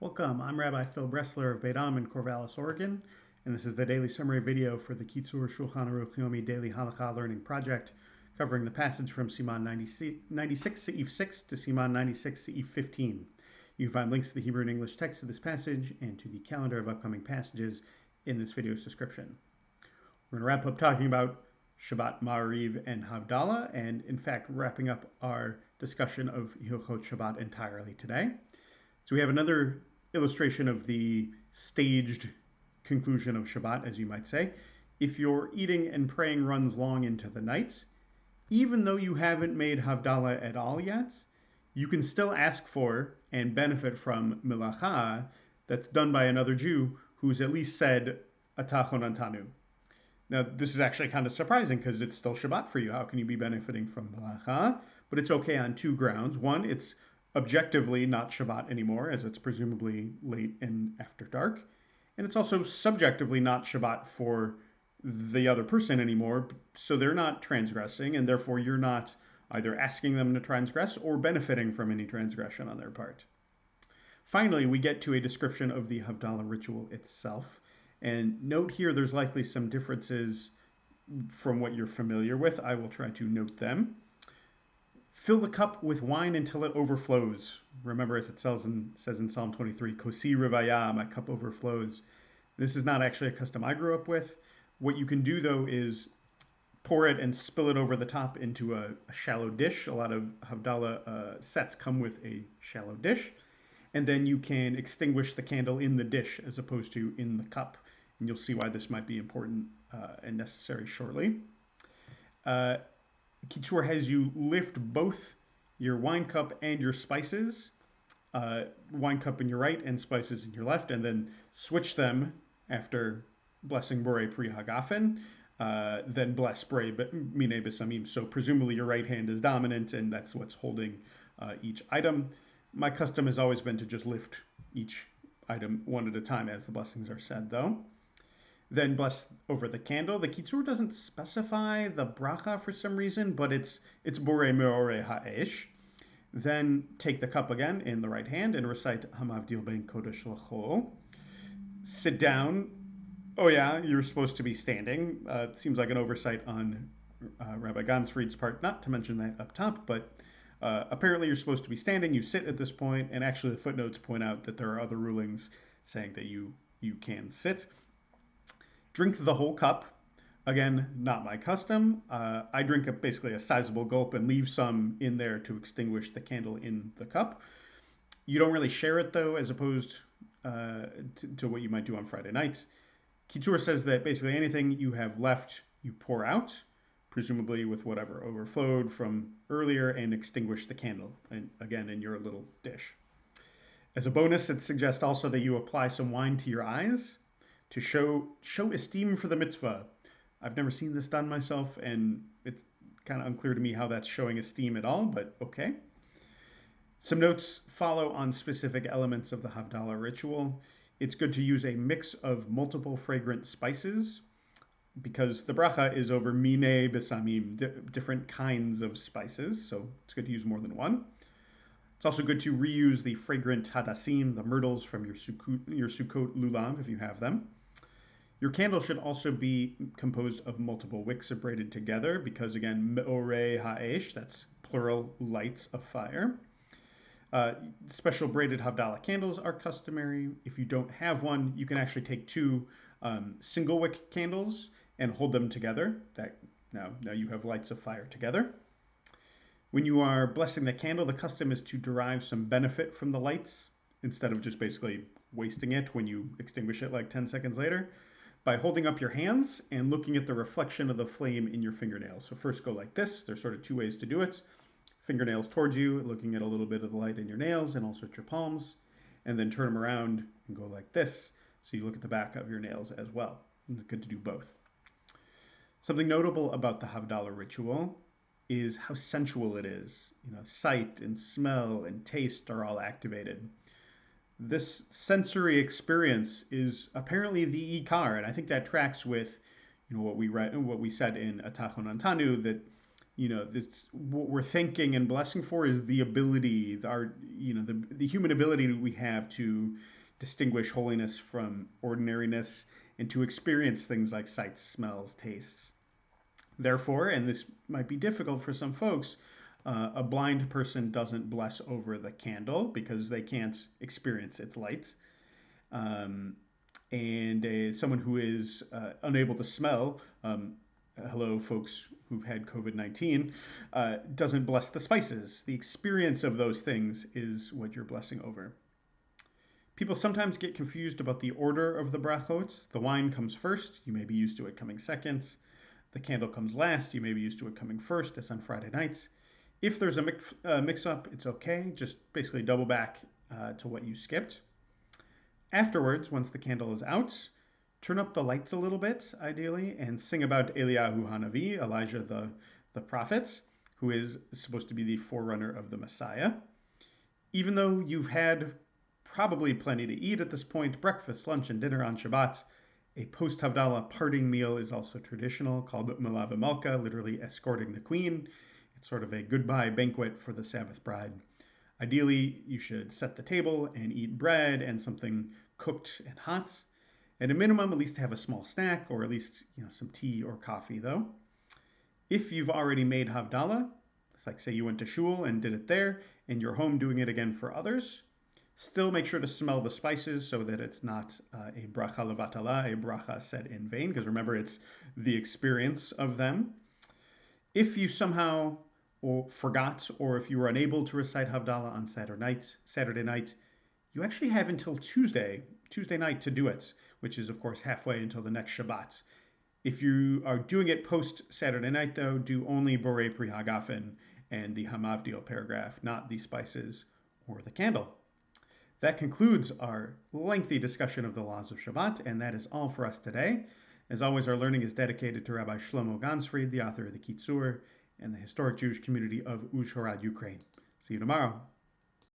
Welcome, I'm Rabbi Phil Bressler of Beit Am in Corvallis, Oregon, and this is the daily summary video for the Kitzur Shulchan Aruch Yomi Daily Halakha Learning Project, covering the passage from Sivan 96 Seif 6 to Sivan 96 Seif 15. You can find links to the Hebrew and English text of this passage and to the calendar of upcoming passages in this video's description. We're going to wrap up talking about Shabbat Ma'ariv and Havdalah, and in fact wrapping up our discussion of Hilchot Shabbat entirely today. So we have another illustration of the staged conclusion of Shabbat, as you might say. If your eating and praying runs long into the night, even though you haven't made Havdalah at all yet, you can still ask for and benefit from Melacha that's done by another Jew who's at least said Atah Chonantanu. Now, this is actually kind of surprising because it's still Shabbat for you. How can you be benefiting from Melacha? But it's okay on two grounds. One, it's objectively not Shabbat anymore, as it's presumably late and after dark. And it's also subjectively not Shabbat for the other person anymore, so they're not transgressing, and therefore you're not either asking them to transgress or benefiting from any transgression on their part. Finally, we get to a description of the Havdalah ritual itself. And note here there's likely some differences from what you're familiar with. I will try to note them. Fill the cup with wine until it overflows. Remember, as it says in Psalm 23, Kosi Rivaya, my cup overflows. This is not actually a custom I grew up with. What you can do, though, is pour it and spill it over the top into a shallow dish. A lot of Havdalah sets come with a shallow dish. And then you can extinguish the candle in the dish as opposed to in the cup. And you'll see why this might be important and necessary shortly. Kitzur has you lift both your wine cup and your spices, wine cup in your right and spices in your left, and then switch them after blessing Borei Pri Hagafen, then bless Borei Mine Besamim. So presumably your right hand is dominant, and that's what's holding each item. My custom has always been to just lift each item one at a time as the blessings are said, though. Then bless over the candle. The Kitzur doesn't specify the bracha for some reason, but it's Borei Meorei Ha'esh. Then take the cup again in the right hand and recite Hamavdil Ben Kodesh L'Chol. Sit down. Oh yeah, you're supposed to be standing. It seems like an oversight on Rabbi Gansfried's part, not to mention that up top, but apparently you're supposed to be standing. You sit at this point, and actually the footnotes point out that there are other rulings saying that you can sit. Drink the whole cup. Again, not my custom. I drink basically a sizable gulp and leave some in there to extinguish the candle in the cup. You don't really share it, though, as opposed to what you might do on Friday night. Kitzur says that basically anything you have left, you pour out, presumably with whatever overflowed from earlier, and extinguish the candle, and again, in your little dish. As a bonus, it suggests also that you apply some wine to your eyes to show esteem for the mitzvah. I've never seen this done myself, and it's kind of unclear to me how that's showing esteem at all, but okay. Some notes follow on specific elements of the Havdalah ritual. It's good to use a mix of multiple fragrant spices, because the bracha is over mine besamim, different kinds of spices, so it's good to use more than one. It's also good to reuse the fragrant hadassim, the myrtles from your Sukkot lulav, if you have them. Your candle should also be composed of multiple wicks braided together, because again, me'orei ha'esh, that's plural lights of fire. Special braided Havdalah candles are customary. If you don't have one, you can actually take two single wick candles and hold them together. Now you have lights of fire together. When you are blessing the candle, the custom is to derive some benefit from the lights instead of just basically wasting it when you extinguish it like 10 seconds later, by holding up your hands and looking at the reflection of the flame in your fingernails. So first go like this. There's sort of two ways to do it. Fingernails towards you, looking at a little bit of the light in your nails and also at your palms, and then turn them around and go like this. So you look at the back of your nails as well. It's good to do both. Something notable about the Havdalah ritual is how sensual it is. Sight and smell and taste are all activated. This sensory experience is apparently the ikar, and I think that tracks with what we said in Atah Chonantanu, that this, what we're thanking and blessing for is the ability, the human ability we have to distinguish holiness from ordinariness and to experience things like sights, smells, tastes. Therefore, and this might be difficult for some folks, a blind person doesn't bless over the candle because they can't experience its light. Um, and someone who is unable to smell, hello, folks who've had COVID 19, doesn't bless the spices. The experience of those things is what you're blessing over. People sometimes get confused about the order of the brachot. The wine comes first, you may be used to it coming second. The candle comes last, you may be used to it coming first, as on Friday nights. If there's a mix up, it's okay. Just basically double back to what you skipped. Afterwards, once the candle is out, turn up the lights a little bit, ideally, and sing about Eliyahu Hanavi, Elijah the prophet, who is supposed to be the forerunner of the Messiah. Even though you've had probably plenty to eat at this point, breakfast, lunch, and dinner on Shabbat, a post-Havdalah parting meal is also traditional, called Melave Malka, literally escorting the queen. It's sort of a goodbye banquet for the Sabbath bride. Ideally, you should set the table and eat bread and something cooked and hot. At a minimum, at least have a small snack or at least some tea or coffee, though. If you've already made Havdalah, it's like say you went to shul and did it there, and you're home doing it again for others, still make sure to smell the spices so that it's not a bracha levatala, a bracha said in vain, because remember, it's the experience of them. If you somehow forgot, or if you were unable to recite Havdalah on Saturday night, you actually have until Tuesday night to do it, which is, of course, halfway until the next Shabbat. If you are doing it post Saturday night, though, do only Borei Pri Hagafen and the Hamavdil paragraph, not the spices or the candle. That concludes our lengthy discussion of the laws of Shabbat, and that is all for us today. As always, our learning is dedicated to Rabbi Shlomo Gansfried, the author of the Kitzur, and the historic Jewish community of Uzhhorod, Ukraine. See you tomorrow.